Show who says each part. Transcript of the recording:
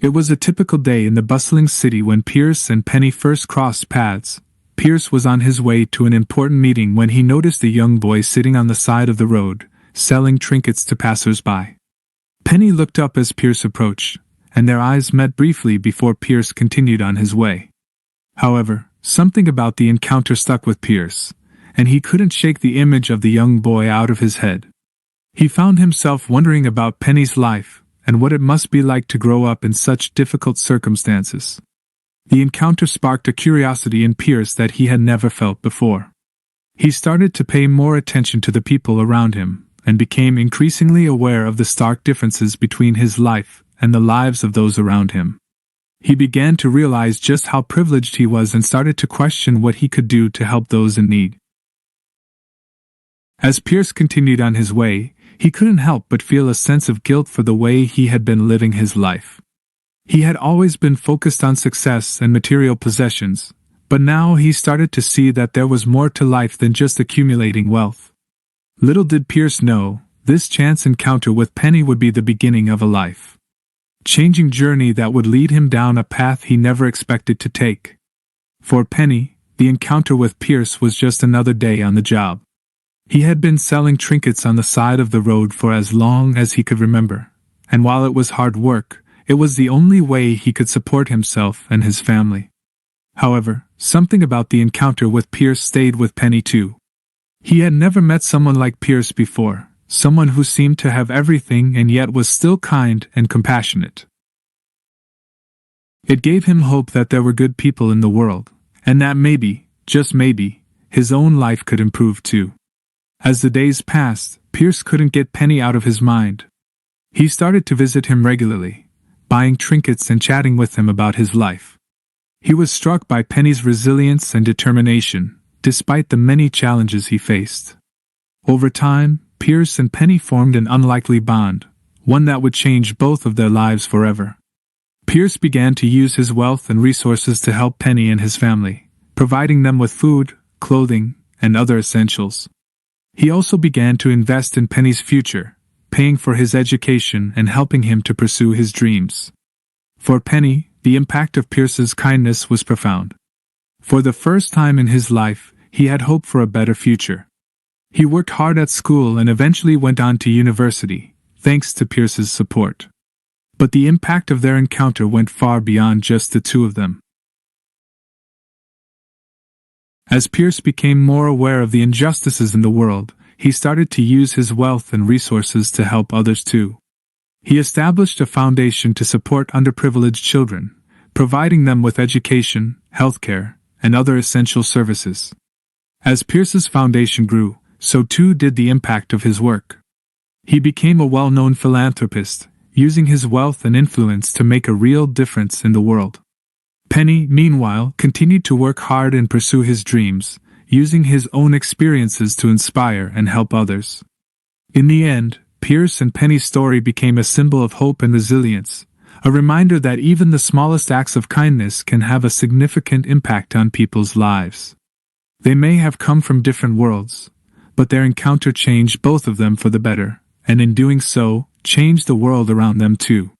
Speaker 1: It was a typical day in the bustling city when Pierce and Penny first crossed paths. Pierce was on his way to an important meeting when he noticed a young boy sitting on the side of the road, selling trinkets to passers-by. Penny looked up as Pierce approached, and their eyes met briefly before Pierce continued on his way. However, something about the encounter stuck with Pierce, and he couldn't shake the image of the young boy out of his head. He found himself wondering about Penny's life, and what it must be like to grow up in such difficult circumstances. The encounter sparked a curiosity in Pierce that he had never felt before. He started to pay more attention to the people around him, and became increasingly aware of the stark differences between his life and the lives of those around him. He began to realize just how privileged he was and started to question what he could do to help those in need. As Pierce continued on his way, he couldn't help but feel a sense of guilt for the way he had been living his life. He had always been focused on success and material possessions, but now he started to see that there was more to life than just accumulating wealth. Little did Pierce know, this chance encounter with Penny would be the beginning of a life-changing journey that would lead him down a path he never expected to take. For Penny, the encounter with Pierce was just another day on the job. He had been selling trinkets on the side of the road for as long as he could remember, and while it was hard work, it was the only way he could support himself and his family. However, something about the encounter with Pierce stayed with Penny too. He had never met someone like Pierce before, someone who seemed to have everything and yet was still kind and compassionate. It gave him hope that there were good people in the world, and that maybe, just maybe, his own life could improve too. As the days passed, Pierce couldn't get Penny out of his mind. He started to visit him regularly, buying trinkets and chatting with him about his life. He was struck by Penny's resilience and determination, despite the many challenges he faced. Over time, Pierce and Penny formed an unlikely bond, one that would change both of their lives forever. Pierce began to use his wealth and resources to help Penny and his family, providing them with food, clothing, and other essentials. He also began to invest in Penny's future, paying for his education and helping him to pursue his dreams. For Penny, the impact of Pierce's kindness was profound. For the first time in his life, he had hope for a better future. He worked hard at school and eventually went on to university, thanks to Pierce's support. But the impact of their encounter went far beyond just the two of them. As Pierce became more aware of the injustices in the world, he started to use his wealth and resources to help others too. He established a foundation to support underprivileged children, providing them with education, healthcare, and other essential services. As Pierce's foundation grew, so too did the impact of his work. He became a well-known philanthropist, using his wealth and influence to make a real difference in the world. Penny, meanwhile, continued to work hard and pursue his dreams, using his own experiences to inspire and help others. In the end, Pierce and Penny's story became a symbol of hope and resilience, a reminder that even the smallest acts of kindness can have a significant impact on people's lives. They may have come from different worlds, but their encounter changed both of them for the better, and in doing so, changed the world around them too.